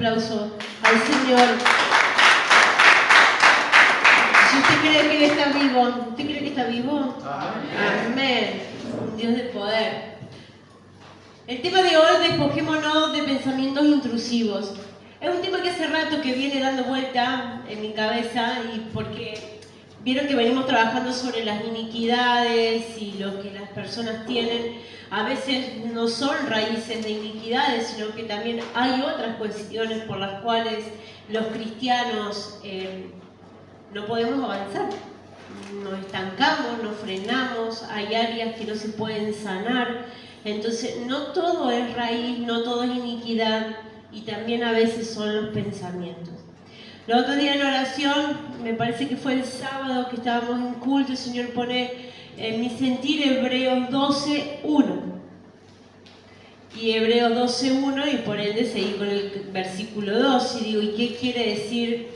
aplauso al Señor. Si usted cree que Él está vivo, ¿usted cree que está vivo? Amén. Un Dios de poder. El tema de hoy, despojémonos de pensamientos intrusivos. Es un tema que hace rato que viene dando vuelta en mi cabeza, y porque vieron que venimos trabajando sobre las iniquidades y lo que las personas tienen. A veces no son raíces de iniquidades, sino que también hay otras cuestiones por las cuales los cristianos no podemos avanzar. Nos estancamos, nos frenamos, hay áreas que no se pueden sanar. Entonces, no todo es raíz, no todo es iniquidad, y también a veces son los pensamientos. El otro día en oración, me parece que fue el sábado que estábamos en culto, el Señor pone en mi sentir Hebreos 12:1. Y Hebreos 12:1, y por ende seguí con el versículo 2, y digo, ¿y qué quiere decir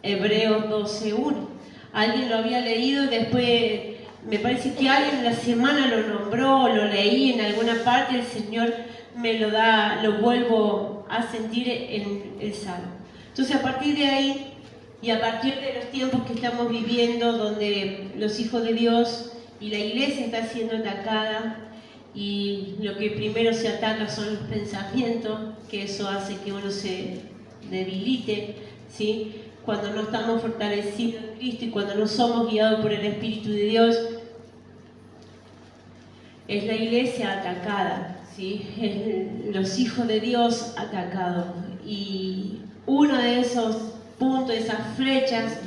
Hebreos 12:1? Alguien lo había leído, después me parece que alguien en la semana lo nombró, lo leí en alguna parte, el Señor me lo da, lo vuelvo a sentir en el Salmo. Entonces, a partir de ahí y a partir de los tiempos que estamos viviendo, donde los hijos de Dios y la iglesia está siendo atacada, y lo que primero se ataca son los pensamientos, que eso hace que uno se debilite, ¿sí? Cuando no estamos fortalecidos en Cristo y cuando no somos guiados por el Espíritu de Dios, es la iglesia atacada, ¿sí? Los hijos de Dios atacados. Y uno de esos puntos, esas flechas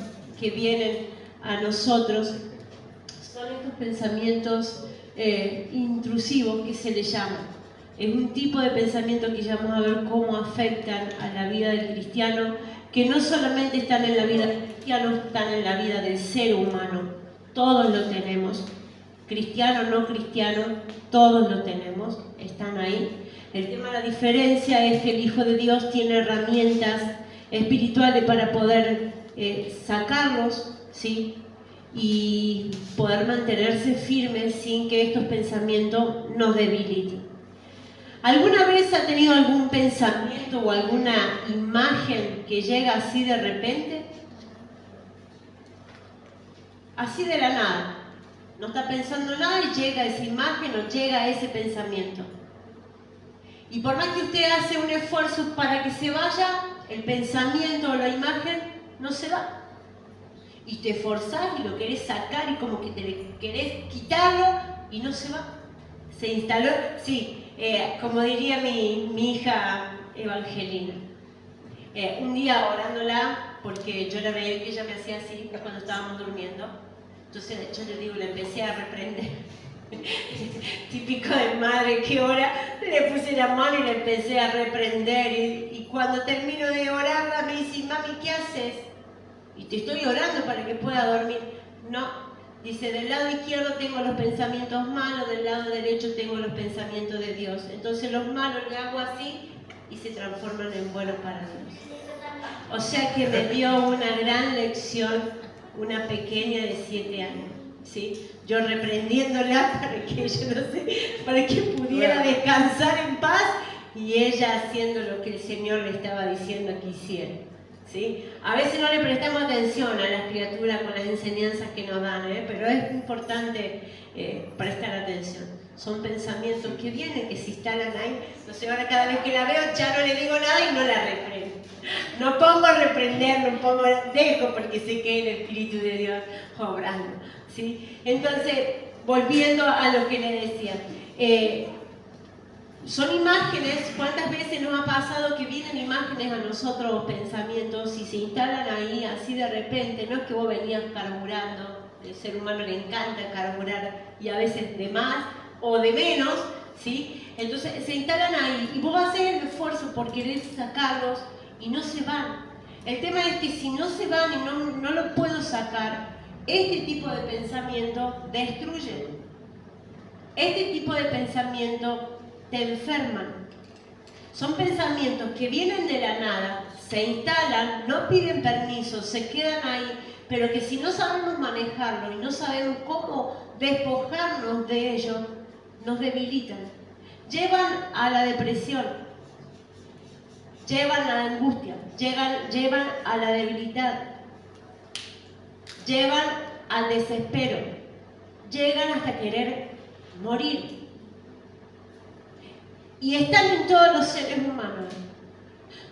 que vienen a nosotros, son estos pensamientos intrusivos que se les llama. Es un tipo de pensamiento que ya vamos a ver cómo afectan a la vida del cristiano, que no solamente están en la vida del cristiano, están en la vida del ser humano. Todos lo tenemos. Cristiano, no cristiano, todos lo tenemos, están ahí. El tema de la diferencia es que el Hijo de Dios tiene herramientas espirituales para poder sacarlos, ¿sí? Y poder mantenerse firmes sin que estos pensamientos nos debiliten. ¿Alguna vez ha tenido algún pensamiento o alguna imagen que llega así de repente? Así de la nada. No está pensando nada y llega esa imagen o llega ese pensamiento. Y por más que usted hace un esfuerzo para que se vaya, el pensamiento o la imagen no se va. Y te esforzás y lo querés sacar y como que te querés quitarlo y no se va. Se instaló, sí, como diría mi hija Evangelina. Un día orándola, porque yo la veía que ella me hacía así cuando estábamos durmiendo. Entonces yo le digo, le empecé a reprender. Típico de madre que ora, le puse la mano y le empecé a reprender. Y cuando termino de orarla me dice, mami, ¿qué haces? Y te estoy orando para que pueda dormir. No, dice, del lado izquierdo tengo los pensamientos malos, del lado derecho tengo los pensamientos de Dios. Entonces los malos le hago así y se transforman en buenos para Dios. O sea que me dio una gran lección una pequeña de 7 años, ¿sí? Yo reprendiéndola para que ella, no sé, para que pudiera descansar en paz, y ella haciendo lo que el Señor le estaba diciendo que hiciera, ¿sí? A veces no le prestamos atención a las criaturas con las enseñanzas que nos dan, pero es importante prestar atención. Son pensamientos que vienen, que se instalan ahí. Entonces ahora cada vez que la veo ya no le digo nada y no la reprendo. No pongo a reprender, no pongo, dejo porque sé que es el Espíritu de Dios obrando, ¿sí? Entonces, volviendo a lo que le decía, son imágenes. ¿Cuántas veces nos ha pasado que vienen imágenes a nosotros, pensamientos, y se instalan ahí así de repente? No es que vos venías carburando, el ser humano le encanta carburar, y a veces de más o de menos, ¿sí? Entonces se instalan ahí y vos haces el esfuerzo por querer sacarlos y no se van. El tema es que si no se van y no lo puedo sacar, este tipo de pensamiento destruye. Este tipo de pensamiento te enferman. Son pensamientos que vienen de la nada, se instalan, no piden permiso, se quedan ahí, pero que si no sabemos manejarlo y no sabemos cómo despojarnos de ellos, nos debilitan. Llevan a la depresión, llevan a la angustia, llevan a la debilidad, llevan al desespero, llegan hasta querer morir. Y están en todos los seres humanos.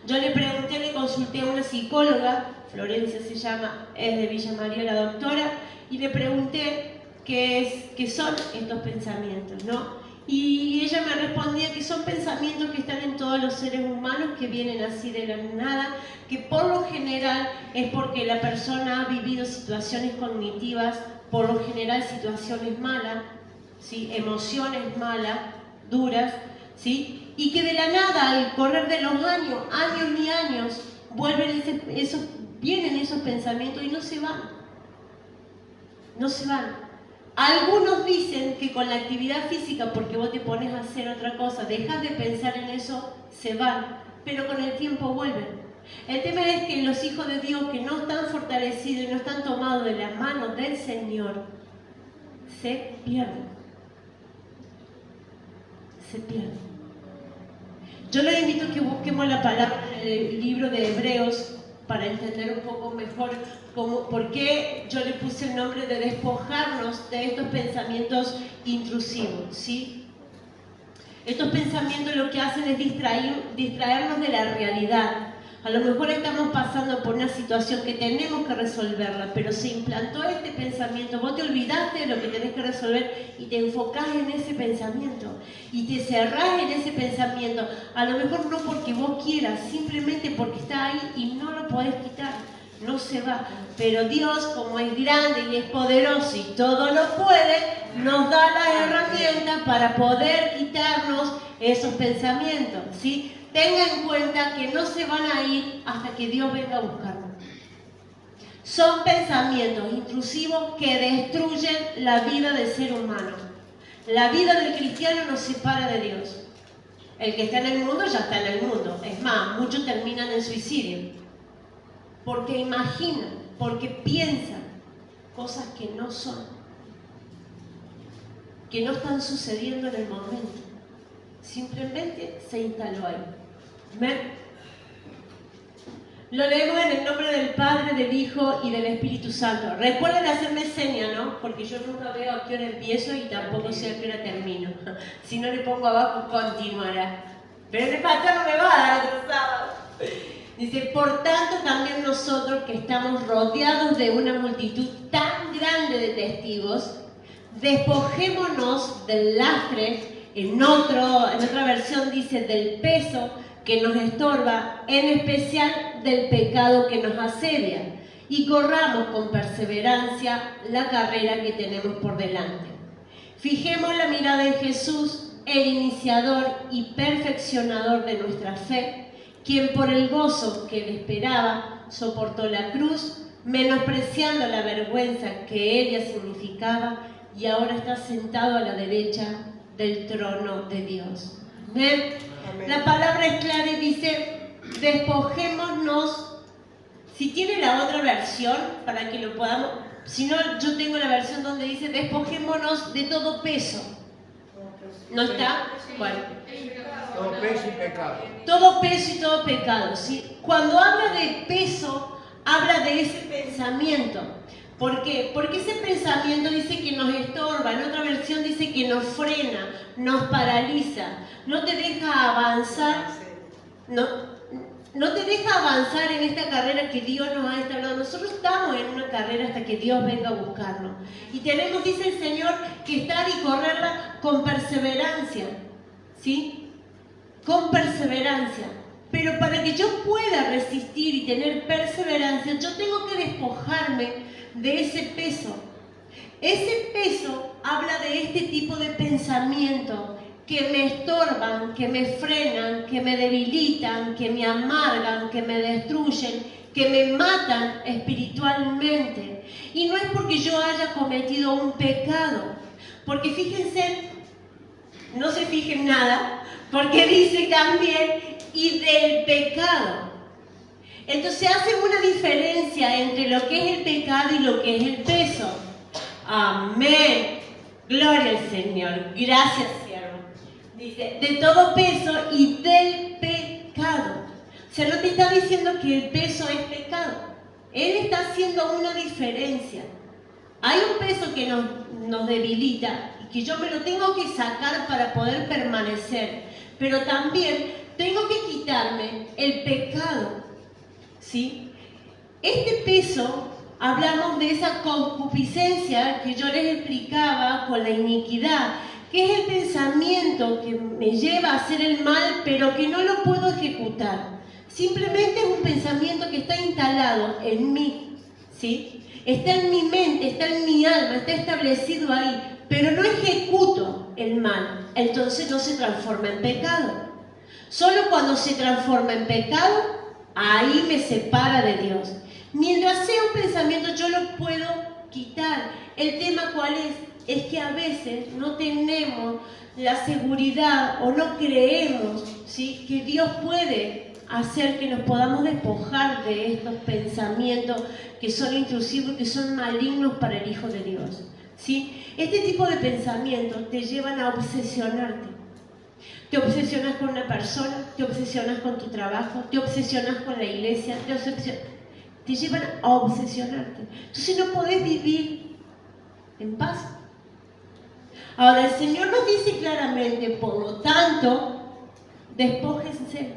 Yo le pregunté, le consulté a una psicóloga, Florencia se llama, es de Villa María, la doctora, y le pregunté qué son estos pensamientos, ¿no? Y ella me respondía que son pensamientos que están en todos los seres humanos, que vienen así de la nada, que por lo general es porque la persona ha vivido situaciones cognitivas, por lo general situaciones malas, ¿sí? Emociones malas, duras, ¿sí? Y que de la nada, al correr de los años y años, vienen esos pensamientos y no se van. No se van. Algunos dicen que con la actividad física, porque vos te pones a hacer otra cosa, dejas de pensar en eso, se van, pero con el tiempo vuelven. El tema es que los hijos de Dios que no están fortalecidos y no están tomados de las manos del Señor, se pierden. Se pierden. Yo les invito a que busquemos la palabra en el libro de Hebreos para entender un poco mejor por qué yo le puse el nombre de despojarnos de estos pensamientos intrusivos, ¿sí? Estos pensamientos lo que hacen es distraernos de la realidad. A lo mejor estamos pasando por una situación que tenemos que resolverla, pero se implantó este pensamiento, vos te olvidaste de lo que tenés que resolver y te enfocás en ese pensamiento y te cerrás en ese pensamiento, a lo mejor no porque vos quieras, simplemente porque está ahí y no lo podés quitar, no se va. Pero Dios, como es grande y es poderoso y todo lo puede, nos da las herramientas para poder quitarnos esos pensamientos, ¿sí? Tenga en cuenta que no se van a ir hasta que Dios venga a buscarnos. Son pensamientos intrusivos que destruyen la vida del ser humano. La vida del cristiano nos separa de Dios. El que está en el mundo ya está en el mundo. Es más, muchos terminan en suicidio. Porque imaginan, porque piensan cosas que no son. Que no están sucediendo en el momento. Simplemente se instaló ahí. ¿Ven? Lo leemos en el nombre del Padre, del Hijo y del Espíritu Santo. Recuerden hacerme seña, ¿no? Porque yo nunca veo a qué hora empiezo y tampoco sé a qué hora termino. Si no le pongo abajo, continuará. Pero el pastor no me va a dar otro sábado. Dice, por tanto también nosotros que estamos rodeados de una multitud tan grande de testigos, despojémonos del lastre. En otra versión dice del peso que nos estorba, en especial del pecado que nos asedia, y corramos con perseverancia la carrera que tenemos por delante. Fijemos la mirada en Jesús, el iniciador y perfeccionador de nuestra fe, quien por el gozo que le esperaba soportó la cruz, menospreciando la vergüenza que ella significaba, y ahora está sentado a la derecha del trono de Dios. ¿Ven? Amén. La palabra es clara y dice, despojémonos. Si tiene la otra versión, para que lo podamos, si no, yo tengo la versión donde dice, despojémonos de todo peso. ¿No está? Bueno. Todo peso y pecado. Todo peso y todo pecado, ¿sí? Cuando habla de peso, habla de ese pensamiento. ¿Por qué? Porque ese pensamiento dice que nos estorba, en otra versión dice que nos frena, nos paraliza, no te deja avanzar, no te deja avanzar en esta carrera que Dios nos ha establecido. Nosotros estamos en una carrera hasta que Dios venga a buscarnos. Y tenemos, dice el Señor, que estar y correrla con perseverancia, ¿sí? Con perseverancia. Pero para que yo pueda resistir y tener perseverancia, yo tengo que despojarme de ese peso. Ese peso habla de este tipo de pensamiento que me estorban, que me frenan, que me debilitan, que me amargan, que me destruyen, que me matan espiritualmente. Y no es porque yo haya cometido un pecado, porque fíjense, no se fijen nada, porque dice también, y del pecado. Entonces hace una diferencia entre lo que es el pecado y lo que es el peso. Amén. Gloria al Señor. Gracias, siervo. Dice, de todo peso y del pecado. sea, no te está diciendo que el peso es pecado. Él está haciendo una diferencia. Hay un peso que nos debilita y que yo me lo tengo que sacar para poder permanecer. Pero también tengo que quitarme el pecado, ¿sí? Este peso, hablamos de esa concupiscencia que yo les explicaba con la iniquidad, que es el pensamiento que me lleva a hacer el mal, pero que no lo puedo ejecutar. Simplemente es un pensamiento que está instalado en mí, ¿sí? Está en mi mente, está en mi alma, está establecido ahí, pero no ejecuto el mal. Entonces no se transforma en pecado. Solo cuando se transforma en pecado, ahí me separa de Dios. Mientras sea un pensamiento, yo lo puedo quitar. El tema ¿cuál es? Es que a veces no tenemos la seguridad o no creemos, ¿sí?, que Dios puede hacer que nos podamos despojar de estos pensamientos que son intrusivos y que son malignos para el Hijo de Dios, ¿sí? Este tipo de pensamientos te llevan a obsesionarte. Te obsesionas con una persona, te obsesionas con tu trabajo, te obsesionas con la iglesia, te llevan a obsesionarte. Entonces no podés vivir en paz. Ahora el Señor nos dice claramente, por lo tanto, despójense.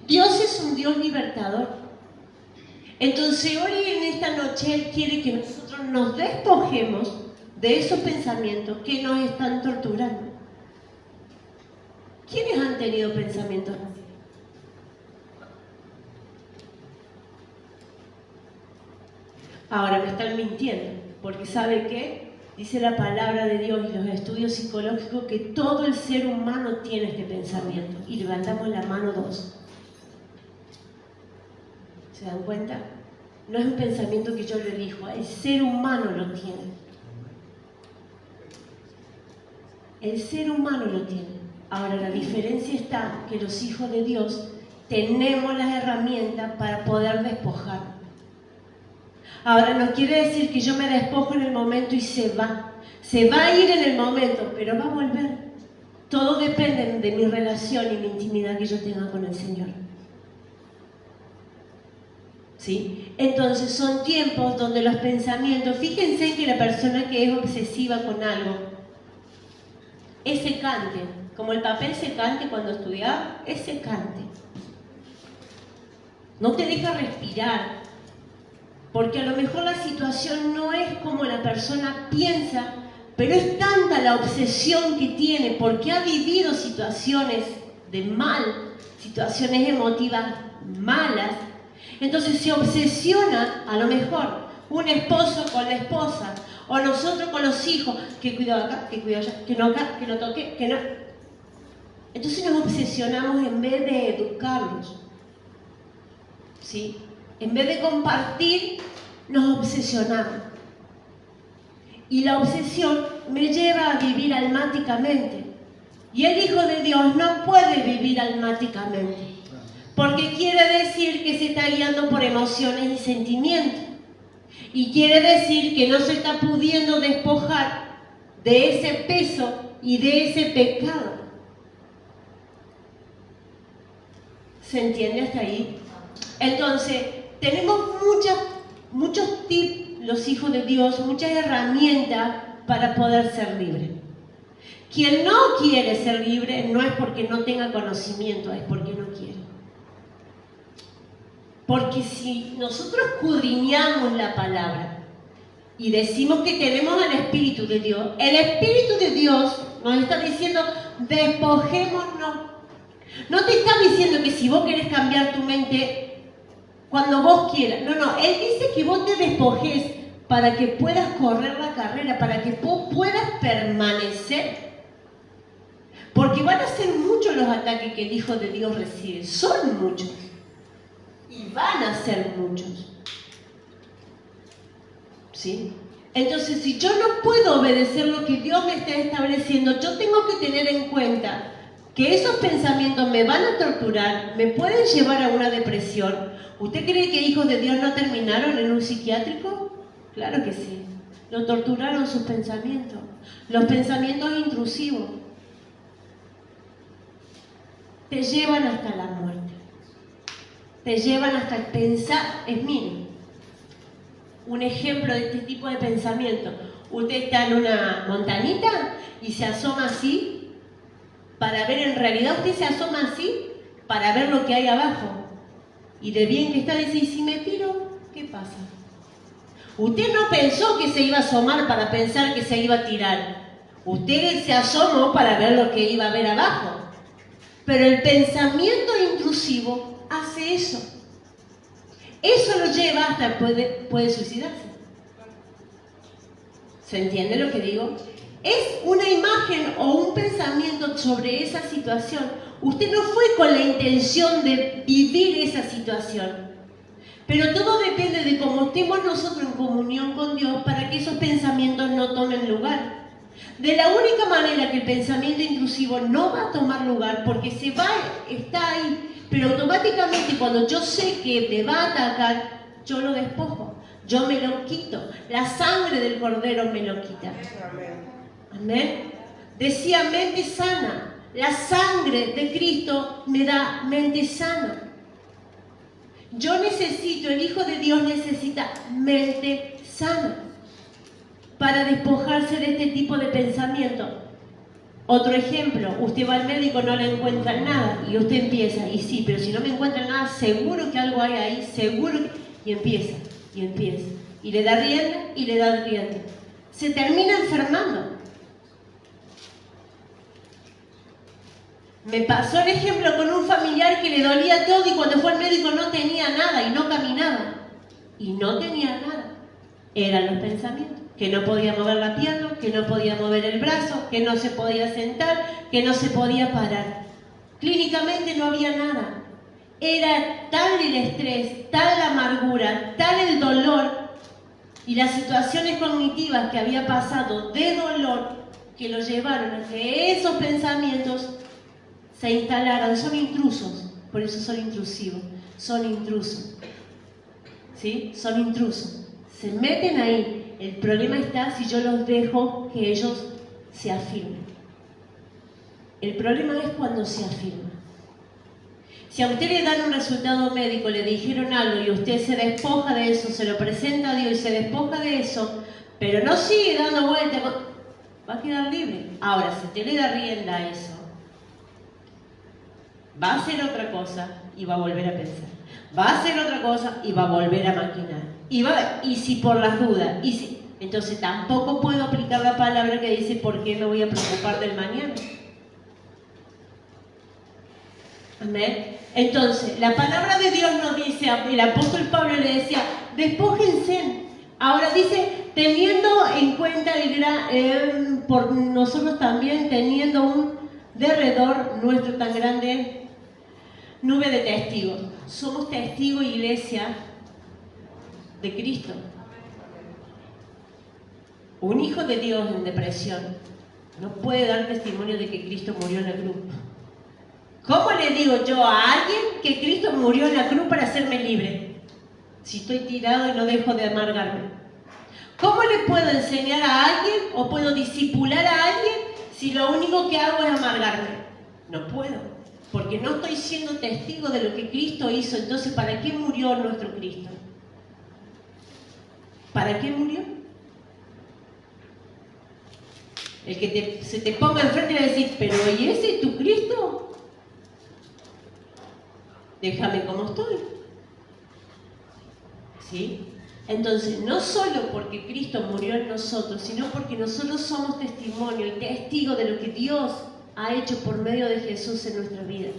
Dios es un Dios libertador. Entonces hoy en esta noche Él quiere que nosotros nos despojemos de esos pensamientos que nos están torturando. ¿Quiénes han tenido pensamientos así? Ahora me están mintiendo, porque ¿sabe qué? Dice la palabra de Dios y los estudios psicológicos que todo el ser humano tiene este pensamiento. Y levantamos la mano 2. ¿Se dan cuenta? No es un pensamiento que yo lo elijo, el ser humano lo tiene. El ser humano lo tiene. Ahora la diferencia está que los hijos de Dios tenemos las herramientas para poder despojar. Ahora no quiere decir que yo me despojo en el momento y se va. Se va a ir en el momento, pero va a volver. Todo depende de mi relación y mi intimidad que yo tenga con el Señor. ¿Sí? Entonces son tiempos donde los pensamientos, fíjense que la persona que es obsesiva con algo, es secante, como el papel secante cuando estudiaba, es secante. No te deja respirar, porque a lo mejor la situación no es como la persona piensa, pero es tanta la obsesión que tiene, porque ha vivido situaciones de mal, situaciones emotivas malas. Entonces se obsesiona, a lo mejor, un esposo con la esposa, o nosotros con los hijos, que cuidado acá, que cuidado allá, que no acá, que no toque, que no. Entonces nos obsesionamos en vez de educarnos, ¿sí? En vez de compartir, nos obsesionamos. Y la obsesión me lleva a vivir almáticamente. Y el Hijo de Dios no puede vivir almáticamente. Porque quiere decir que se está guiando por emociones y sentimientos. Y quiere decir que no se está pudiendo despojar de ese peso y de ese pecado. ¿Se entiende hasta ahí? Entonces, tenemos muchos tips, los hijos de Dios, muchas herramientas para poder ser libres. Quien no quiere ser libre no es porque no tenga conocimiento, es porque no quiere. Porque si nosotros escudriñamos la palabra y decimos que tenemos al Espíritu de Dios, el Espíritu de Dios nos está diciendo, despojémonos. No te está diciendo que si vos querés cambiar tu mente cuando vos quieras. No, Él dice que vos te despojes para que puedas correr la carrera, para que vos puedas permanecer. Porque van a ser muchos los ataques que el Hijo de Dios recibe. Son muchos. Y van a ser muchos. ¿Sí? Entonces, si yo no puedo obedecer lo que Dios me está estableciendo, yo tengo que tener en cuenta que esos pensamientos me van a torturar, me pueden llevar a una depresión. ¿Usted cree que hijos de Dios no terminaron en un psiquiátrico? Claro que sí. Lo torturaron sus pensamientos. Los pensamientos te llevan hasta el pensar, es mínimo. Un ejemplo de este tipo de pensamiento. Usted está en una montañita y se asoma así para ver, en realidad usted se asoma así para ver lo que hay abajo. Y de bien que está, dice, ¿y si me tiro? ¿Qué pasa? Usted no pensó que se iba a asomar para pensar que se iba a tirar. Usted se asomó para ver lo que iba a ver abajo. Pero el pensamiento intrusivo hace eso. Eso lo lleva hasta puede suicidarse. ¿Se entiende lo que digo? Es una imagen o un pensamiento sobre esa situación. Usted no fue con la intención de vivir esa situación. Pero todo depende de cómo estemos nosotros en comunión con Dios para que esos pensamientos no tomen lugar. De la única manera que el pensamiento intrusivo no va a tomar lugar, porque se va, está ahí, pero automáticamente cuando yo sé que me va a atacar, yo lo despojo, yo me lo quito. La sangre del Cordero me lo quita. Amén. Decía mente sana. La sangre de Cristo me da mente sana. Yo necesito, el Hijo de Dios necesita mente sana para despojarse de este tipo de pensamiento. Otro ejemplo, usted va al médico, no le encuentran nada y usted empieza, y sí, pero si no me encuentran nada, seguro que algo hay ahí, seguro que... Y empieza, y le da rienda, y le da rienda. Se termina enfermando. Me pasó el ejemplo con un familiar que le dolía todo y cuando fue al médico no tenía nada y no caminaba. Y no tenía nada. Eran los pensamientos. Que no podía mover la pierna, que no podía mover el brazo, que no se podía sentar, que no se podía parar. Clínicamente no había nada. Era tal el estrés, tal la amargura, tal el dolor y las situaciones cognitivas que había pasado de dolor que lo llevaron a que esos pensamientos se instalaran. Son intrusos, por eso son intrusivos, son intrusos. ¿Sí? Son intrusos. Se meten ahí. El problema está si yo los dejo que ellos se afirmen. El problema es cuando se afirman. Si a usted le dan un resultado médico, le dijeron algo y usted se despoja de eso, se lo presenta a Dios y se despoja de eso, pero no sigue dando vueltas, va a quedar libre. Ahora, si usted le da rienda a eso, va a hacer otra cosa y va a volver a pensar. Va a hacer otra cosa y va a volver a maquinar. Y si por las dudas, entonces tampoco puedo aplicar la palabra que dice ¿por qué me voy a preocupar del mañana? Amén. Entonces, la palabra de Dios nos dice, el apóstol Pablo le decía, despójense. Ahora dice, teniendo en cuenta por nosotros también, teniendo un derredor nuestro tan grande nube de testigos. Somos testigos, iglesia, de Cristo. Un hijo de Dios en depresión no puede dar testimonio de que Cristo murió en la cruz. ¿Cómo le digo yo a alguien que Cristo murió en la cruz para hacerme libre? Si estoy tirado y no dejo de amargarme. ¿Cómo le puedo enseñar a alguien o puedo discipular a alguien si lo único que hago es amargarme? No puedo, porque no estoy siendo testigo de lo que Cristo hizo. Entonces, ¿para qué murió nuestro Cristo? ¿Para qué murió? El que se te ponga enfrente y va a decir, pero ¿y ese es tu Cristo? Déjame como estoy. ¿Sí? Entonces, no solo porque Cristo murió en nosotros, sino porque nosotros somos testimonio y testigo de lo que Dios ha hecho por medio de Jesús en nuestra vida.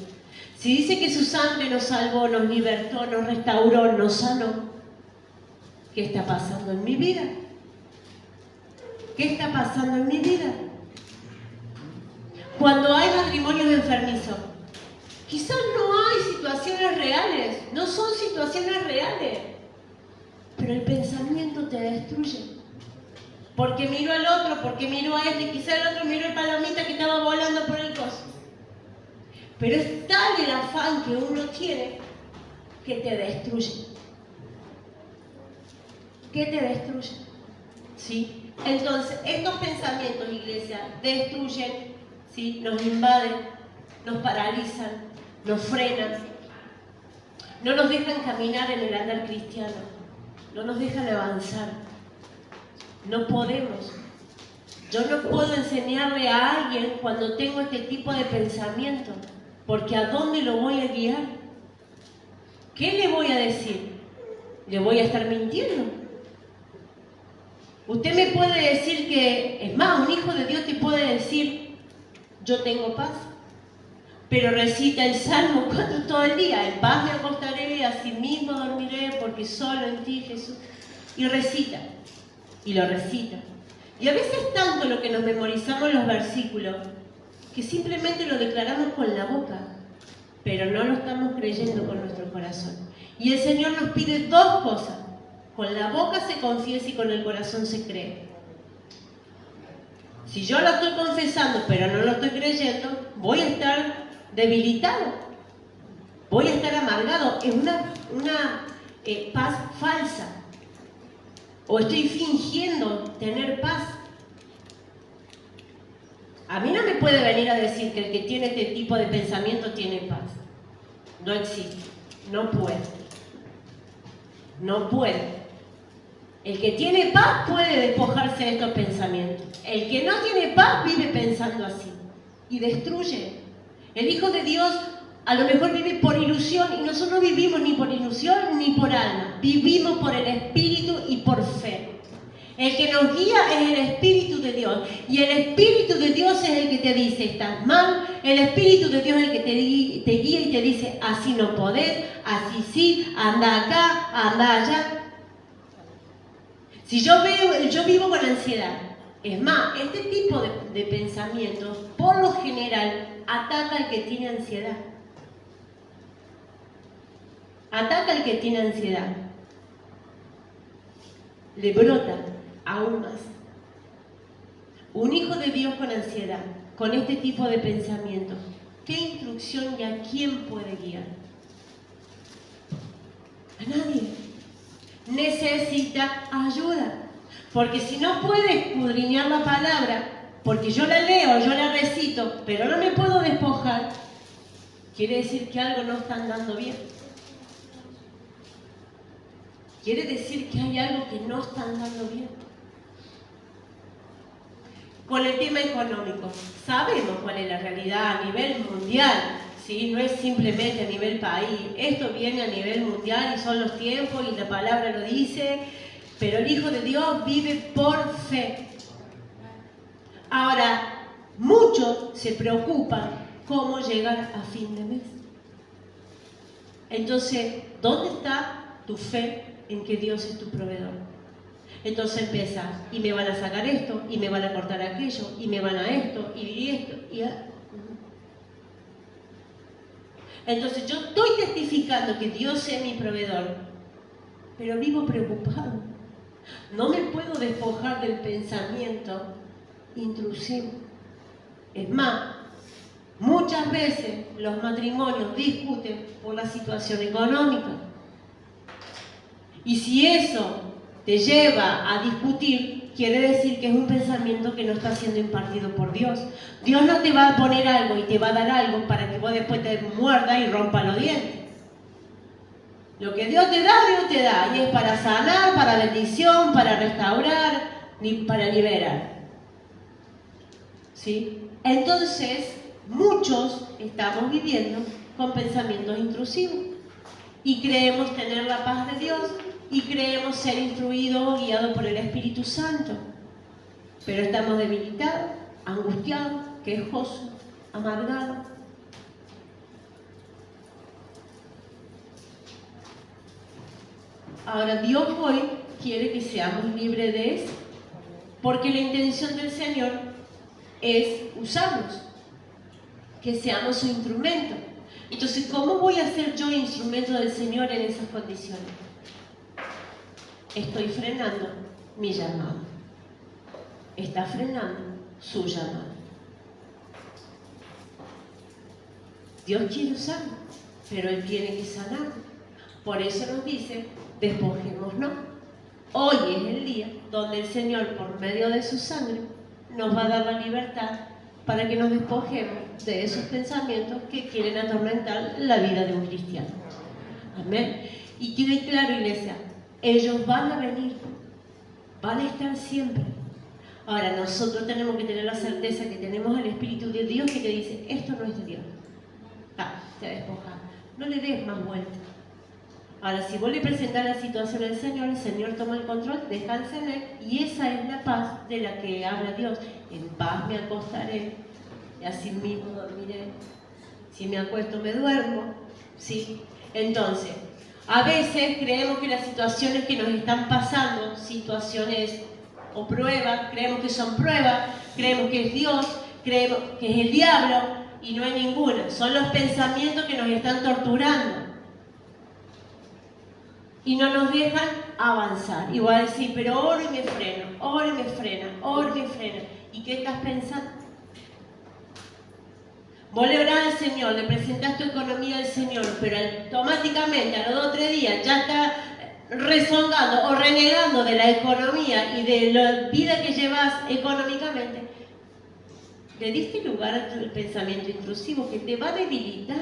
Si dice que su sangre nos salvó, nos libertó, nos restauró, nos sanó, ¿qué está pasando en mi vida? ¿Qué está pasando en mi vida? Cuando hay matrimonios enfermizos, quizás no hay situaciones reales, no son situaciones reales, pero el pensamiento te destruye. Porque miró al otro, porque miró a este, quizás el otro miró el palomita que estaba volando por el coso. Pero es tal el afán que uno tiene que te destruye. ¿Qué te destruye? ¿Sí? Entonces, estos pensamientos, iglesia, destruyen, ¿sí? Nos invaden, nos paralizan, nos frenan. no nos dejan caminar en el andar cristiano, no nos dejan avanzar. No podemos. Yo no puedo enseñarle a alguien cuando tengo este tipo de pensamiento, porque ¿a dónde lo voy a guiar? ¿Qué le voy a decir? ¿Le voy a estar mintiendo? Usted me puede decir que, es más, un hijo de Dios te puede decir, yo tengo paz, pero recita el Salmo todo el día, en paz me acostaré y así mismo dormiré, porque solo en ti, Jesús. Y recita, y lo recita. Y a veces tanto lo que nos memorizamos los versículos, que simplemente lo declaramos con la boca, pero no lo estamos creyendo con nuestro corazón. Y el Señor nos pide dos cosas. Con la boca se confiesa y con el corazón se cree. Si yo lo estoy confesando, pero no lo estoy creyendo, voy a estar debilitado. Voy a estar amargado. Es una paz falsa. O estoy fingiendo tener paz. A mí no me puede venir a decir que el que tiene este tipo de pensamiento tiene paz. No existe. No puede. No puede. El que tiene paz puede despojarse de estos pensamientos. El que no tiene paz vive pensando así. Y destruye. El Hijo de Dios a lo mejor vive por ilusión. Y nosotros no vivimos ni por ilusión ni por alma. Vivimos por el Espíritu y por fe. El que nos guía es el Espíritu de Dios. Y el Espíritu de Dios es el que te dice, estás mal. El Espíritu de Dios es el que te guía y te dice, así no podés, así sí, anda acá, anda allá. Si yo vivo con ansiedad, es más, este tipo de pensamientos, por lo general, ataca al que tiene ansiedad. Ataca al que tiene ansiedad. Le brota aún más. Un hijo de Dios con ansiedad, con este tipo de pensamiento, ¿qué instrucción y a quién puede guiar? A nadie. Necesita ayuda. Porque si no puede escudriñar la palabra, porque yo la leo, yo la recito, pero no me puedo despojar, quiere decir que algo no está andando bien. Quiere decir que hay algo que no está andando bien. Con el tema económico, sabemos cuál es la realidad a nivel mundial, ¿sí? No es simplemente a nivel país, esto viene a nivel mundial y son los tiempos y la palabra lo dice, pero el Hijo de Dios vive por fe. Ahora, muchos se preocupan cómo llegar a fin de mes. Entonces, ¿dónde está tu fe en que Dios es tu proveedor? Entonces empieza, y me van a sacar esto, y me van a cortar aquello, y me van a esto, y esto, y entonces yo estoy testificando que Dios es mi proveedor, pero vivo preocupado. No me puedo despojar del pensamiento intrusivo. Es más, muchas veces los matrimonios discuten por la situación económica. Y si eso te lleva a discutir, quiere decir que es un pensamiento que no está siendo impartido por Dios. Dios no te va a poner algo y te va a dar algo para que vos después te muerdas y rompas los dientes. Lo que Dios te da, y es para sanar, para bendición, para restaurar, para liberar. ¿Sí? Entonces, muchos estamos viviendo con pensamientos intrusivos y creemos tener la paz de Dios y creemos ser instruidos o guiados por el Espíritu Santo, pero estamos debilitados, angustiados, quejosos, amargados. Ahora, Dios hoy quiere que seamos libres de eso, porque la intención del Señor es usarnos, que seamos su instrumento. Entonces, ¿cómo voy a ser yo instrumento del Señor en esas condiciones? Estoy frenando mi llamado. Está frenando su llamado. Dios quiere usarlo, pero Él tiene que sanar. Por eso nos dice, despojémonos. Hoy es el día donde el Señor, por medio de su sangre, nos va a dar la libertad para que nos despojemos de esos pensamientos que quieren atormentar la vida de un cristiano. Amén. Y quede claro, iglesia, ellos van a venir, van a estar siempre. Ahora, nosotros tenemos que tener la certeza que tenemos el Espíritu de Dios que te dice, esto no es de Dios. Te despoja. No le des más vuelta. Ahora, si vos le presentás la situación al Señor, el Señor toma el control, descansa en Él, y esa es la paz de la que habla Dios. En paz me acostaré, y así mismo dormiré. Si me acuesto, me duermo. ¿Sí? Entonces, a veces creemos que las situaciones que nos están pasando, situaciones o pruebas, creemos que son pruebas, creemos que es Dios, creemos que es el diablo, y no hay ninguna. Son los pensamientos que nos están torturando. Y no nos dejan avanzar. Y voy a decir, pero oro y me freno, oro y me frena, oro y me frena. ¿Y qué estás pensando? Vos le orás al Señor, le presentás tu economía al Señor, pero automáticamente a los 2 o 3 días ya está rezongando o renegando de la economía y de la vida que llevas económicamente. Le diste lugar al pensamiento intrusivo que te va a debilitar,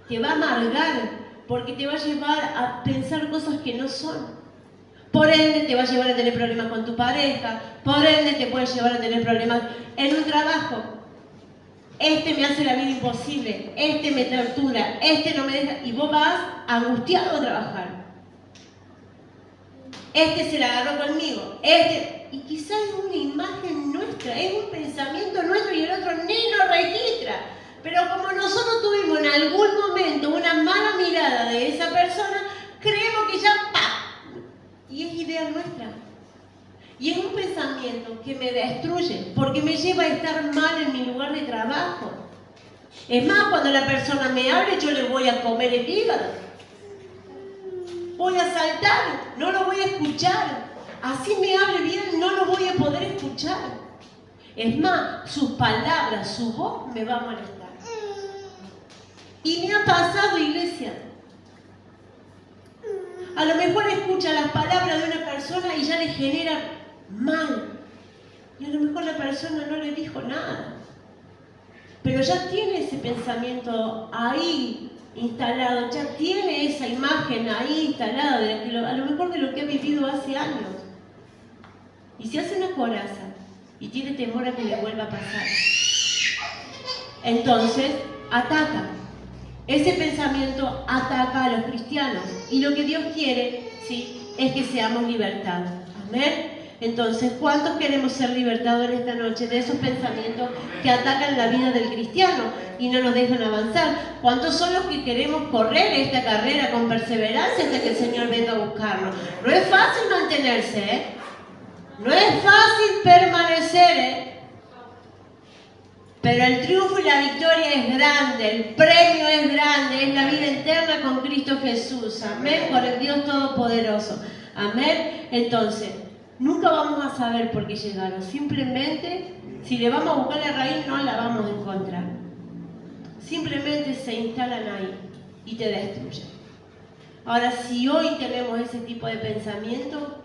te va a amargar, porque te va a llevar a pensar cosas que no son. Por ende te va a llevar a tener problemas con tu pareja, por ende te puede llevar a tener problemas en un trabajo. Este me hace la vida imposible, este me tortura, este no me deja, y vos vas angustiado a trabajar. Este se la agarró conmigo, y quizás es una imagen nuestra, es un pensamiento nuestro y el otro ni lo registra. Pero como nosotros tuvimos en algún momento una mala mirada de esa persona, creemos que ya ¡pam! Y es idea nuestra. Y es un pensamiento que me destruye, porque me lleva a estar mal en mi lugar de trabajo. Es más, cuando la persona me hable, yo le voy a comer el hígado. Voy a saltar, no lo voy a escuchar. Así me hable bien, no lo voy a poder escuchar. Es más, sus palabras, su voz me va a molestar. Y me ha pasado, iglesia. A lo mejor escucha las palabras de una persona y ya le genera mal. Y a lo mejor la persona no le dijo nada. Pero ya tiene ese pensamiento ahí instalado, ya tiene esa imagen ahí instalada, a lo mejor de lo que ha vivido hace años. Y se hace una coraza y tiene temor a que le vuelva a pasar. Entonces, ataca. Ese pensamiento ataca a los cristianos. Y lo que Dios quiere, ¿sí?, es que seamos libertados. Amén. Entonces, ¿cuántos queremos ser libertados en esta noche de esos pensamientos que atacan la vida del cristiano y no nos dejan avanzar? ¿Cuántos son los que queremos correr esta carrera con perseverancia hasta que el Señor venga a buscarnos? No es fácil mantenerse, ¿eh? No es fácil permanecer, ¿eh? Pero el triunfo y la victoria es grande, el premio es grande, es la vida eterna con Cristo Jesús. Amén, por el Dios Todopoderoso. Amén. Entonces, nunca vamos a saber por qué llegaron. Simplemente, si le vamos a buscar la raíz, no la vamos a encontrar. Simplemente se instalan ahí y te destruyen. Ahora, si hoy tenemos ese tipo de pensamiento,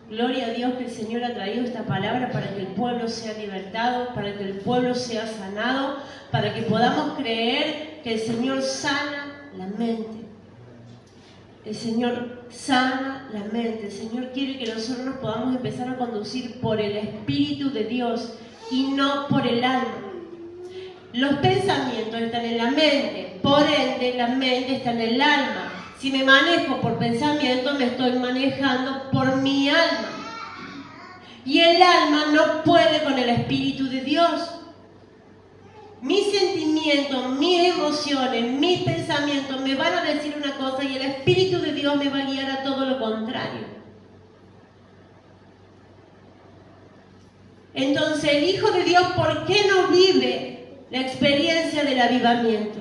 gloria a Dios que el Señor ha traído esta palabra para que el pueblo sea libertado, para que el pueblo sea sanado, para que podamos creer que el Señor sana la mente. El Señor sana la mente. El Señor quiere que nosotros nos podamos empezar a conducir por el Espíritu de Dios y no por el alma. Los pensamientos están en la mente, por ende la mente está en el alma. Si me manejo por pensamiento, me estoy manejando por mi alma. Y el alma no puede con el Espíritu de Dios. Mis sentimientos, mis emociones, mis pensamientos me van a decir una cosa y el Espíritu de Dios me va a guiar a todo lo contrario. Entonces, el Hijo de Dios, ¿por qué no vive la experiencia del avivamiento?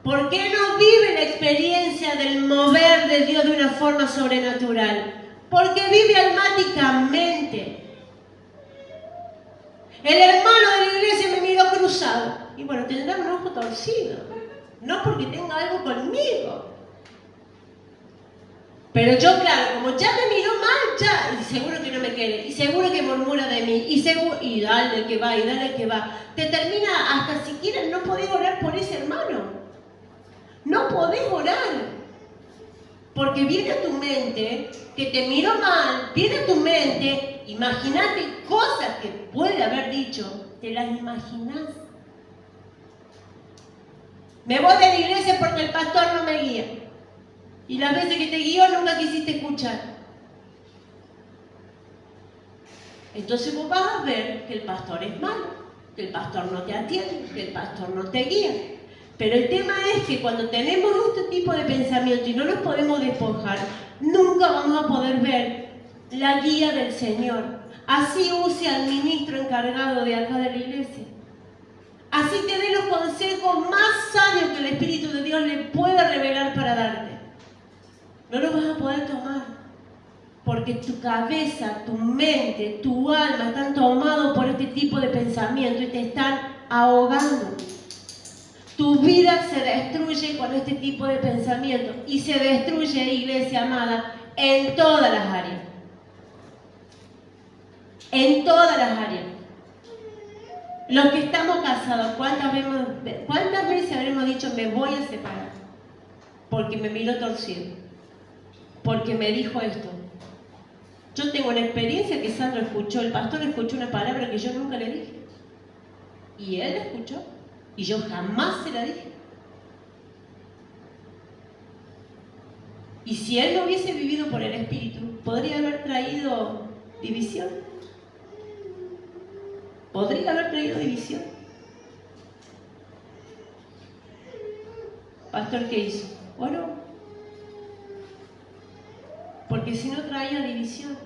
¿Por qué no vive la experiencia del mover de Dios de una forma sobrenatural? Porque vive almáticamente. El hermano de la iglesia me miró cruzado. Y bueno, tendrá un ojo torcido. No porque tenga algo conmigo. Pero yo, claro, como ya me miró mal, ya, y seguro que no me quiere, y seguro que murmura de mí, y dale que va, y dale que va. Te termina, hasta siquiera no podés orar por ese hermano. No podés orar. Porque viene a tu mente, que te miró mal, viene a tu mente, imagínate cosas que puede haber dicho, te las imaginás. Me voy de la iglesia porque el pastor no me guía. Y las veces que te guió nunca quisiste escuchar. Entonces vos vas a ver que el pastor es malo, que el pastor no te atiende, que el pastor no te guía. Pero el tema es que cuando tenemos este tipo de pensamiento y no nos podemos despojar, nunca vamos a poder ver la guía del Señor. Así use al ministro encargado de acá de la iglesia. Así te dé los consejos más sabios que el Espíritu de Dios le pueda revelar para darte. No los vas a poder tomar. Porque tu cabeza, tu mente, tu alma están tomados por este tipo de pensamiento y te están ahogando. Tu vida se destruye con este tipo de pensamiento y se destruye, iglesia amada, en todas las áreas. En todas las áreas. Los que estamos casados, ¿cuántas veces habremos dicho me voy a separar? Porque me miró torcido. Porque me dijo esto. Yo tengo una experiencia que Sandro escuchó, el pastor escuchó una palabra que yo nunca le dije. Y él escuchó. Y yo jamás se la dije. Y si él no hubiese vivido por el Espíritu, podría haber traído división. Podría haber traído división. Pastor, ¿qué hizo? Oró. Porque si no traía división.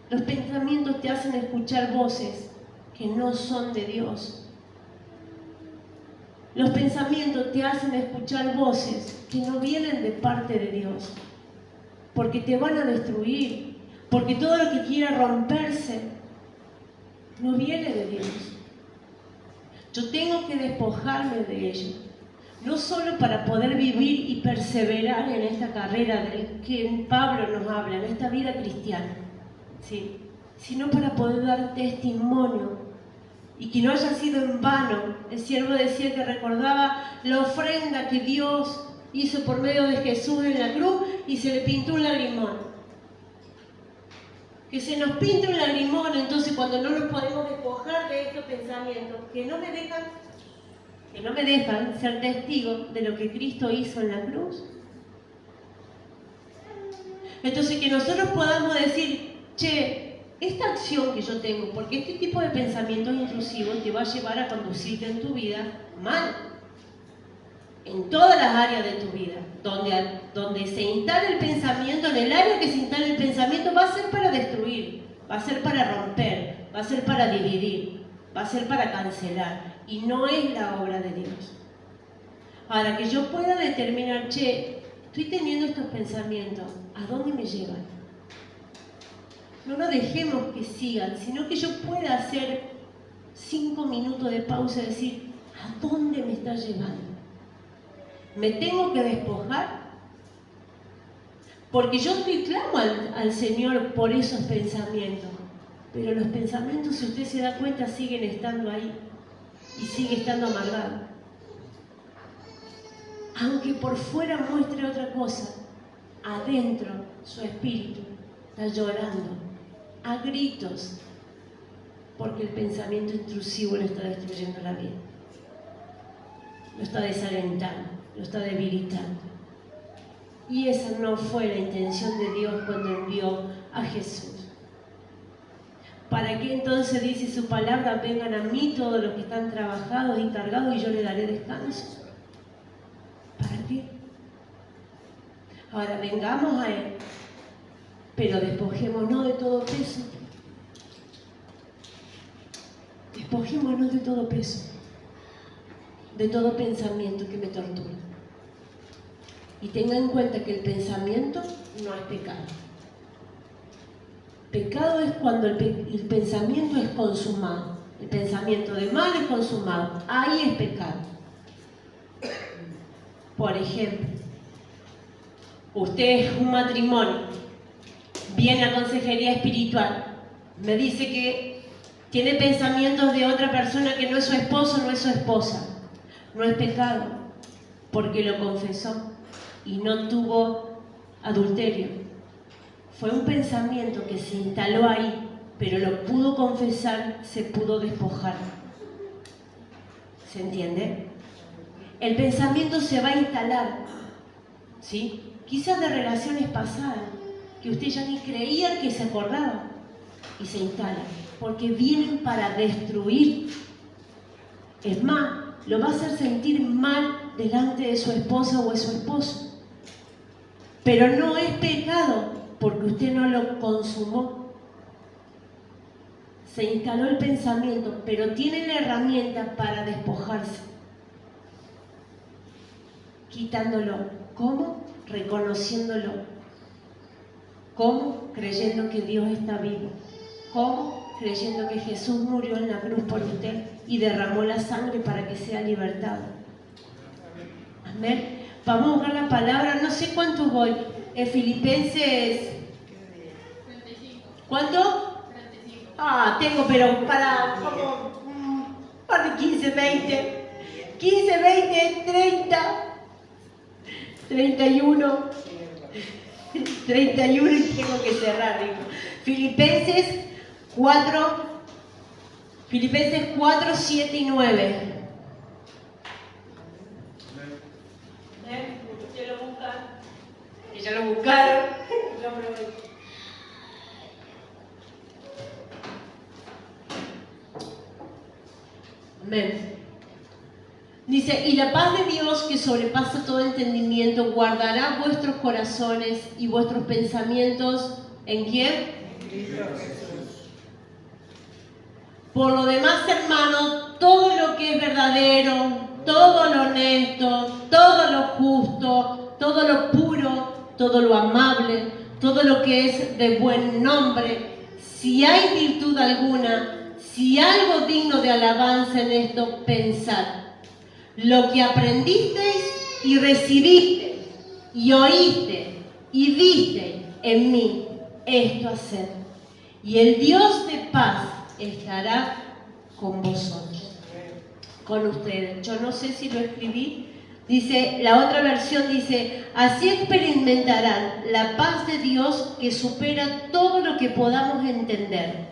Los pensamientos te hacen escuchar voces que no son de Dios. Los pensamientos te hacen escuchar voces que no vienen de parte de Dios. Porque te van a destruir. Porque todo lo que quiera romperse no viene de Dios. Yo tengo que despojarme de ello. No solo para poder vivir y perseverar en esta carrera del que Pablo nos habla, en esta vida cristiana, ¿sí? Sino para poder dar testimonio y que no haya sido en vano. El siervo decía que recordaba la ofrenda que Dios hizo por medio de Jesús en la cruz y se le pintó un lagrimón. Que se nos pinta un lagrimón, entonces cuando no nos podemos despojar de estos pensamientos que no me dejan ser testigo de lo que Cristo hizo en la cruz. Entonces que nosotros podamos decir, che, esta acción que yo tengo, porque este tipo de pensamientos intrusivos te va a llevar a conducirte en tu vida mal. En todas las áreas de tu vida, donde se instala el pensamiento, en el área que se instala el pensamiento, va a ser para destruir, va a ser para romper, va a ser para dividir, va a ser para cancelar, y no es la obra de Dios. Ahora, que yo pueda determinar, che, estoy teniendo estos pensamientos, ¿a dónde me llevan? No lo dejemos que sigan, sino que yo pueda hacer 5 minutos de pausa y decir, ¿a dónde me está llevando? ¿Me tengo que despojar? Porque yo clamo al Señor por esos pensamientos. Pero los pensamientos, si usted se da cuenta, siguen estando ahí. Y sigue estando amargado. Aunque por fuera muestre otra cosa, adentro su espíritu está llorando a gritos. Porque el pensamiento intrusivo le está destruyendo la vida. Lo está desalentando. Lo está debilitando. Y esa no fue la intención de Dios cuando envió a Jesús. ¿Para qué entonces dice su palabra? Vengan a mí todos los que están trabajados y cargados y yo les daré descanso. ¿Para qué? Ahora vengamos a Él, pero despojémonos de todo peso. Despojémonos de todo peso. De todo pensamiento que me tortura. Y tenga en cuenta que el pensamiento no es pecado. Pecado es cuando el pensamiento es consumado. El pensamiento de mal es consumado. Ahí es pecado. Por ejemplo, usted es un matrimonio, viene a consejería espiritual, me dice que tiene pensamientos de otra persona que no es su esposo, no es su esposa. No es pecado, porque lo confesó. y no tuvo adulterio. Fue un pensamiento que se instaló ahí, pero lo pudo confesar, se pudo despojar. ¿Se entiende? El pensamiento se va a instalar, ¿sí? Quizás de relaciones pasadas, que usted ya ni creía que se acordaba, y se instala, porque vienen para destruir. Es más, lo va a hacer sentir mal delante de su esposa o de su esposo. Pero no es pecado, porque usted no lo consumó. Se instaló el pensamiento, pero tiene la herramienta para despojarse. Quitándolo. ¿Cómo? Reconociéndolo. ¿Cómo? Creyendo que Dios está vivo. ¿Cómo? Creyendo que Jesús murió en la cruz por usted y derramó la sangre para que sea libertado. Amén. Vamos a buscar la palabra, no sé cuánto voy. Filipenses. 35. ¿Cuánto? 35. Tengo, pero para como un par de 15, 20. 15, 20, 30. 31. 31 y tengo que cerrar, digo. Filipenses 4, 7 y 9. ¿Ustedes lo buscan? Que ya lo buscaron. Yo prometo. Amén. Dice, y la paz de Dios que sobrepasa todo entendimiento guardará vuestros corazones y vuestros pensamientos, ¿en quién? Por lo demás, hermanos, todo lo que es verdadero, todo lo honesto, todo lo justo, todo lo puro, todo lo amable, todo lo que es de buen nombre, si hay virtud alguna, si algo digno de alabanza en esto, pensad. Lo que aprendisteis y recibisteis y oísteis y visteis en mí, esto haced. Y el Dios de paz estará con vosotros, con ustedes. Yo no sé si lo escribí. Dice, la otra versión dice, así experimentarán la paz de Dios que supera todo lo que podamos entender.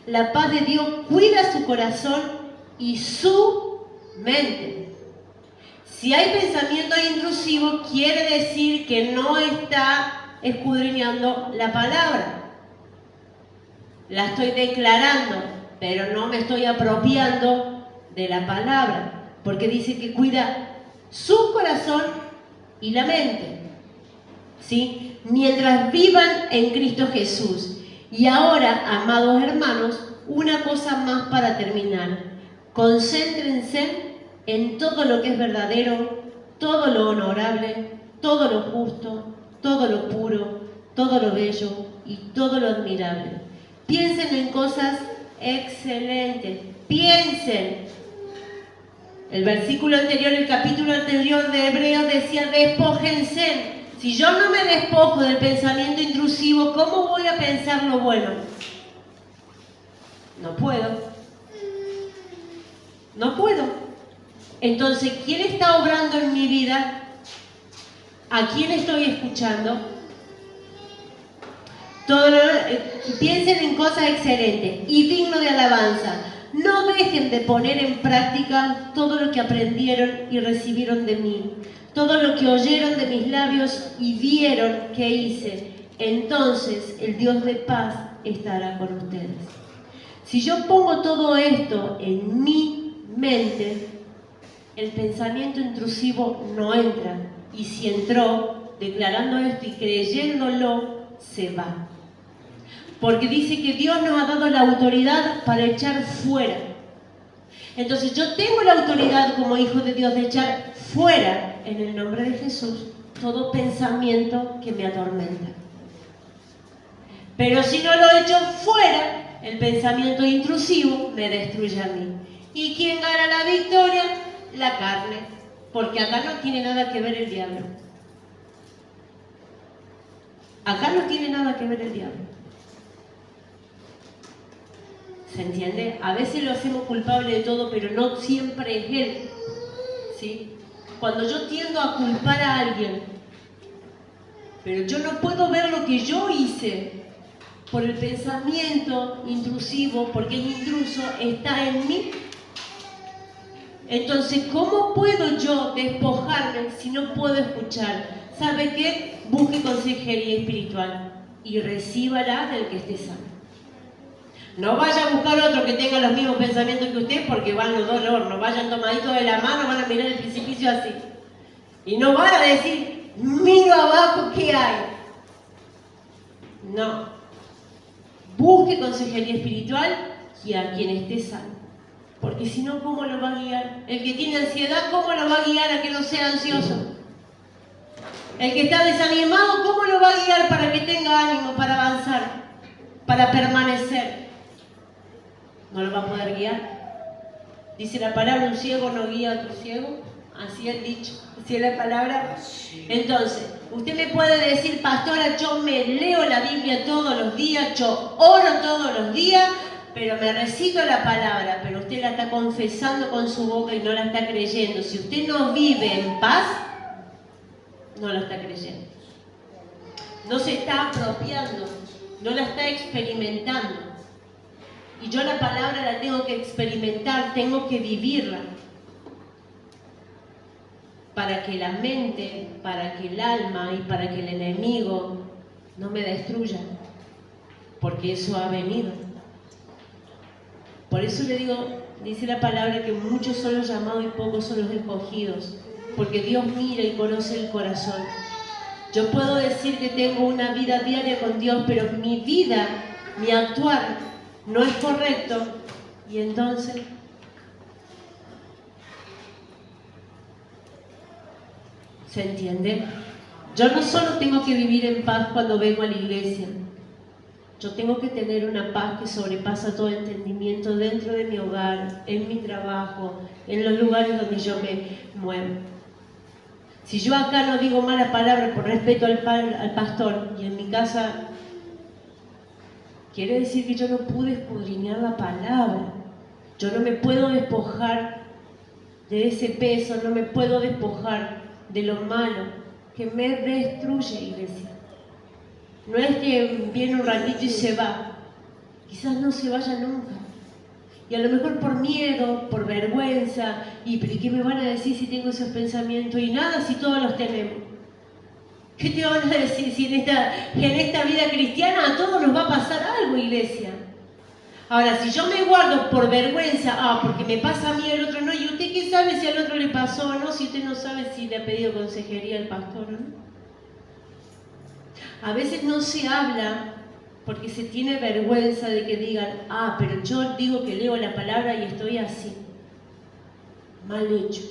La paz de Dios cuida su corazón y su mente. Si hay pensamiento intrusivo, quiere decir que no está escudriñando la palabra. La estoy declarando, pero no me estoy apropiando de la palabra, porque dice que cuida su corazón y la mente, ¿sí? Mientras vivan en Cristo Jesús. Y ahora, amados hermanos, una cosa más para terminar. Concéntrense en todo lo que es verdadero, todo lo honorable, todo lo justo, todo lo puro, todo lo bello y todo lo admirable. Piensen en cosas excelentes. Piensen. El versículo anterior, el capítulo anterior de Hebreos decía, despójense. Si yo no me despojo del pensamiento intrusivo, ¿cómo voy a pensar lo bueno? No puedo. No puedo. Entonces, ¿quién está obrando en mi vida? ¿A quién estoy escuchando? Piensen en cosas excelentes y digno de alabanza. No dejen de poner en práctica todo lo que aprendieron y recibieron de mí, todo lo que oyeron de mis labios y vieron que hice. Entonces el Dios de paz estará con ustedes. Si yo pongo todo esto en mi mente, el pensamiento intrusivo no entra. Y si entró, declarando esto y creyéndolo, se va. Porque dice que Dios nos ha dado la autoridad para echar fuera. Entonces yo tengo la autoridad como hijo de Dios de echar fuera, en el nombre de Jesús, todo pensamiento que me atormenta. Pero si no lo echo fuera, el pensamiento intrusivo me destruye a mí. ¿Y quién gana la victoria? La carne. Porque acá no tiene nada que ver el diablo. Acá no tiene nada que ver el diablo. ¿Se entiende? A veces lo hacemos culpable de todo, pero no siempre es él. ¿Sí? Cuando yo tiendo a culpar a alguien Pero yo no puedo ver lo que yo hice por el pensamiento intrusivo, porque el intruso está en mí. Entonces, ¿cómo puedo yo despojarme si no puedo escuchar? ¿Sabe qué? Busque consejería espiritual y recíbala del que esté sano. No vaya a buscar otro que tenga los mismos pensamientos que usted, porque van los dos al horno. Vayan tomaditos de la mano, van a mirar el precipicio así. Y no van a decir, miro abajo, ¿qué hay? No. Busque consejería espiritual y a quien esté sano. Porque si no, ¿cómo lo va a guiar? El que tiene ansiedad, ¿cómo lo va a guiar a que no sea ansioso? El que está desanimado, ¿cómo lo va a guiar para que tenga ánimo, para avanzar, para permanecer? No lo va a poder guiar. Dice la palabra, un ciego no guía a otro ciego. Así es dicho. Así es la palabra. Entonces, usted me puede decir, pastora, yo me leo la Biblia todos los días, yo oro todos los días, pero me recito la palabra, pero usted la está confesando con su boca y no la está creyendo. Si usted no vive en paz, no la está creyendo. No se está apropiando, no la está experimentando. Y yo la palabra la tengo que experimentar, tengo que vivirla. Para que la mente, para que el alma y para que el enemigo no me destruya. Porque eso ha venido. Por eso le digo, dice la palabra que muchos son los llamados y pocos son los escogidos. Porque Dios mira y conoce el corazón. Yo puedo decir que tengo una vida diaria con Dios, pero mi vida, mi actuar no es correcto. Y entonces, ¿se entiende? Yo no solo tengo que vivir en paz cuando vengo a la iglesia. Yo tengo que tener una paz que sobrepasa todo entendimiento dentro de mi hogar, en mi trabajo, en los lugares donde yo me muevo. Si yo acá no digo malas palabras por respeto al pastor y en mi casa, quiere decir que yo no pude escudriñar la palabra. Yo no me puedo despojar de ese peso, no me puedo despojar de lo malo que me destruye, iglesia. No es que viene un ratito y se va. Quizás no se vaya nunca. Y a lo mejor por miedo, por vergüenza, y ¿qué me van a decir si tengo esos pensamientos? Y nada, si todos los tenemos. ¿Qué te van a decir si en esta vida cristiana a todos nos va a pasar algo, iglesia? Ahora, si yo me guardo por vergüenza, porque me pasa a mí y al otro no, ¿y usted qué sabe si al otro le pasó o no? Si usted no sabe si le ha pedido consejería al pastor o no. A veces no se habla porque se tiene vergüenza de que digan, pero yo digo que leo la palabra y estoy así. Mal hecho.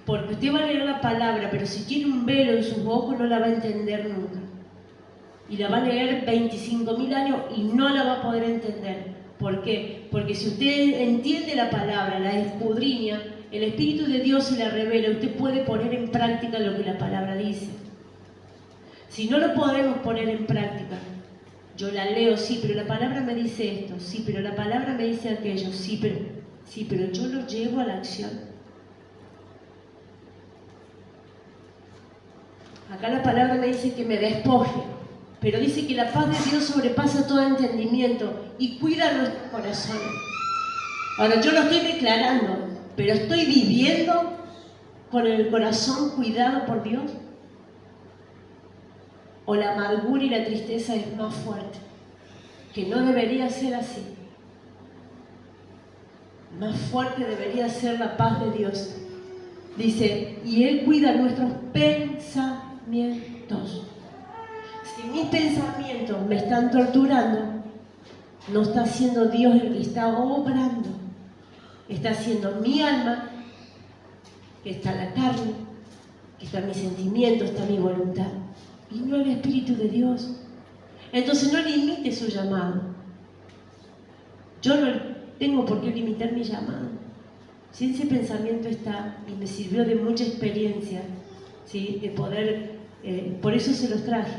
Porque usted va a leer la palabra, pero si tiene un velo en sus ojos no la va a entender nunca. Y la va a leer 25.000 años y no la va a poder entender. ¿Por qué? Porque si usted entiende la palabra, la escudriña, el Espíritu de Dios se la revela, usted puede poner en práctica lo que la palabra dice. Si no lo podemos poner en práctica, yo la leo, sí, pero la palabra me dice esto, sí, pero la palabra me dice aquello, sí, pero yo lo llevo a la acción. Acá la palabra me dice que me despoje, pero dice que la paz de Dios sobrepasa todo entendimiento y cuida nuestros corazones. Ahora, yo lo estoy declarando, pero estoy viviendo con el corazón cuidado por Dios. O la amargura y la tristeza es más fuerte, que no debería ser así. Más fuerte debería ser la paz de Dios. Dice, y Él cuida nuestros pensamientos. Si mis pensamientos me están torturando, no está siendo Dios el que está obrando. Está siendo mi alma, que está la carne, que está mi sentimiento, está mi voluntad. Y no el Espíritu de Dios. Entonces no limite su llamado. Yo no tengo por qué limitar mi llamado. Si ese pensamiento está, y me sirvió de mucha experiencia, ¿sí? De poder, por eso se los traje.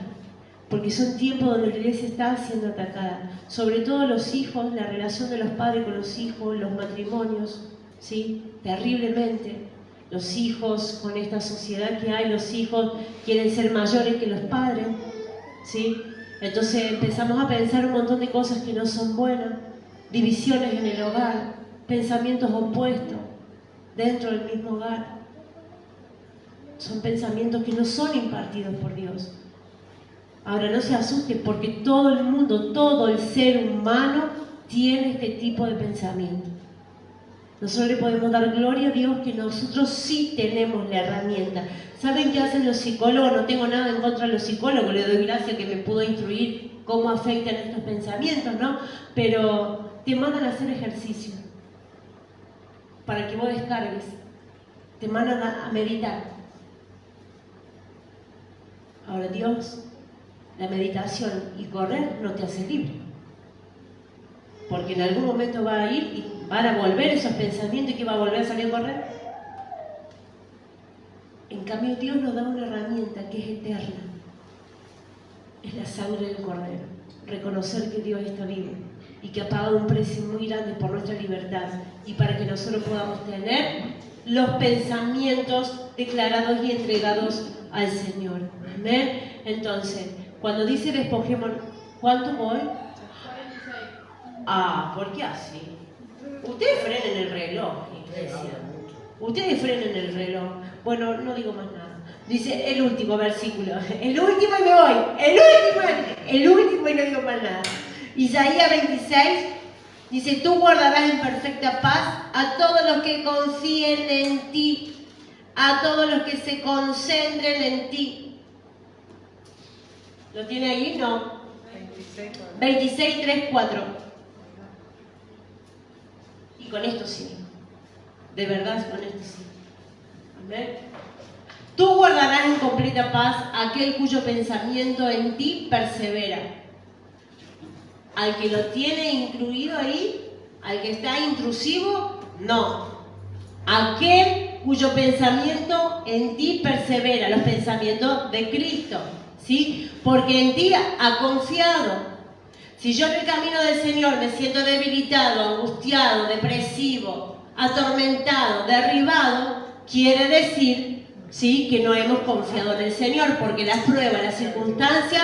Porque son tiempos donde la iglesia está siendo atacada. Sobre todo los hijos, la relación de los padres con los hijos, los matrimonios, ¿sí? Terriblemente. Los hijos, con esta sociedad que hay, los hijos quieren ser mayores que los padres, ¿sí? Entonces empezamos a pensar un montón de cosas que no son buenas, divisiones en el hogar, pensamientos opuestos dentro del mismo hogar. Son pensamientos que no son impartidos por Dios. Ahora no se asusten porque todo el mundo, todo el ser humano tiene este tipo de pensamiento. Nosotros le podemos dar gloria a Dios que nosotros sí tenemos la herramienta. ¿Saben qué hacen los psicólogos? No tengo nada en contra de los psicólogos, le doy gracias que me pudo instruir cómo afectan estos pensamientos, ¿no? Pero te mandan a hacer ejercicio para que vos descargues. Te mandan a meditar. Ahora Dios, la meditación y correr no te hace libre. Porque en algún momento va a ir y van a volver esos pensamientos y que va a volver a salir a correr. En cambio Dios nos da una herramienta que es eterna. Es la sangre del Cordero. Reconocer que Dios está vivo y que ha pagado un precio muy grande por nuestra libertad y para que nosotros podamos tener los pensamientos declarados y entregados al Señor. Amén. Entonces, cuando dice despojémonos, ¿cuánto voy? 46. ¿Por qué así? Ustedes frenen el reloj, iglesia. Ustedes frenen el reloj. Bueno, no digo más nada. Dice el último versículo. El último y me voy. El último y no digo más nada. Isaías 26 dice, tú guardarás en perfecta paz a todos los que confíen en ti, a todos los que se concentren en ti. ¿Lo tiene ahí? No. 26, 3, 4. Y con esto sí. De verdad, con esto sí. Amén. Tú guardarás en completa paz aquel cuyo pensamiento en ti persevera. Al que lo tiene incluido ahí, al que está intrusivo, no. Aquel cuyo pensamiento en ti persevera, los pensamientos de Cristo, ¿sí? Porque en ti ha confiado. Si yo en el camino del Señor me siento debilitado, angustiado, depresivo, atormentado, derribado, quiere decir, ¿sí?, que no hemos confiado en el Señor, porque las pruebas, las circunstancias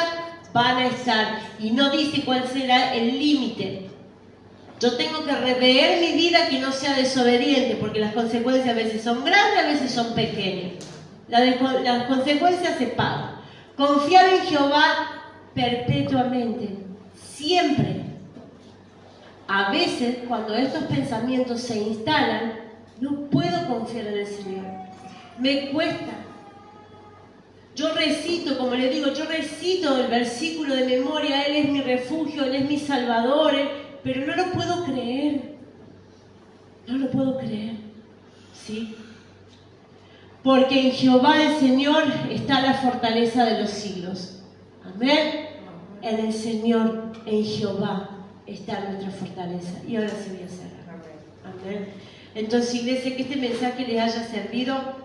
van a estar, y no dice cuál será el límite. Yo tengo que rever mi vida que no sea desobediente, porque las consecuencias a veces son grandes, a veces son pequeñas. Las consecuencias se pagan. Confiar en Jehová perpetuamente, siempre. A veces, cuando estos pensamientos se instalan, no puedo confiar en el Señor. Me cuesta. Yo recito, como les digo, yo recito el versículo de memoria, Él es mi refugio, Él es mi Salvador, pero no lo puedo creer. No lo puedo creer. ¿Sí? Porque en Jehová el Señor está la fortaleza de los siglos. Amén. En el Señor, en Jehová, está nuestra fortaleza. Y ahora sí voy a cerrar. Amén. Entonces, iglesia, que este mensaje les haya servido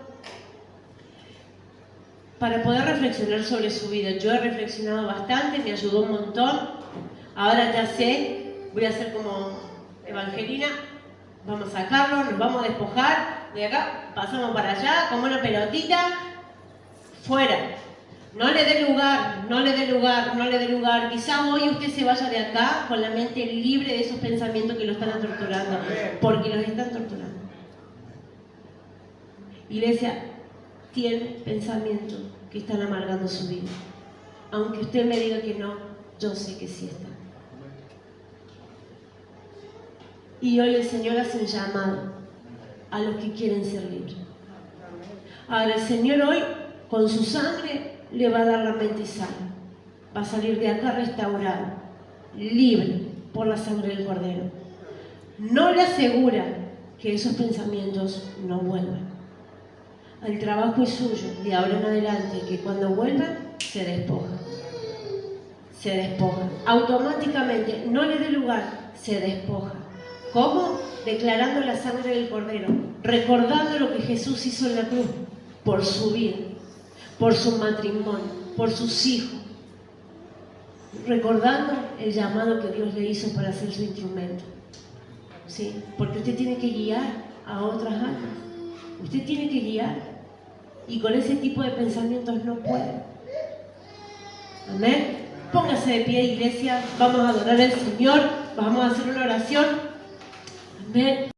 para poder reflexionar sobre su vida. Yo he reflexionado bastante, me ayudó un montón. Ahora ya sé, voy a hacer como Evangelina, vamos a sacarlo, nos vamos a despojar, de acá pasamos para allá, como una pelotita, fuera. No le dé lugar, no le dé lugar, no le dé lugar. Quizá hoy usted se vaya de acá con la mente libre de esos pensamientos que lo están torturando, porque los están torturando. Iglesia, tiene pensamientos que están amargando su vida. Aunque usted me diga que no, yo sé que sí están. Y hoy el Señor hace un llamado a los que quieren ser libres. Ahora el Señor hoy, con su sangre, le va a dar la mente sana. Va a salir de acá restaurado, libre por la sangre del Cordero. No le asegura que esos pensamientos no vuelvan. El trabajo es suyo, de ahora en adelante, que cuando vuelvan, se despoja. Se despoja. Automáticamente, no le dé lugar, se despoja. ¿Cómo? Declarando la sangre del Cordero, recordando lo que Jesús hizo en la cruz, por su vida, por su matrimonio, por sus hijos. Recordando el llamado que Dios le hizo para ser su instrumento. ¿Sí? Porque usted tiene que guiar a otras almas. Usted tiene que guiar. Y con ese tipo de pensamientos no puede. Amén. Póngase de pie, iglesia. Vamos a adorar al Señor. Vamos a hacer una oración. Amén.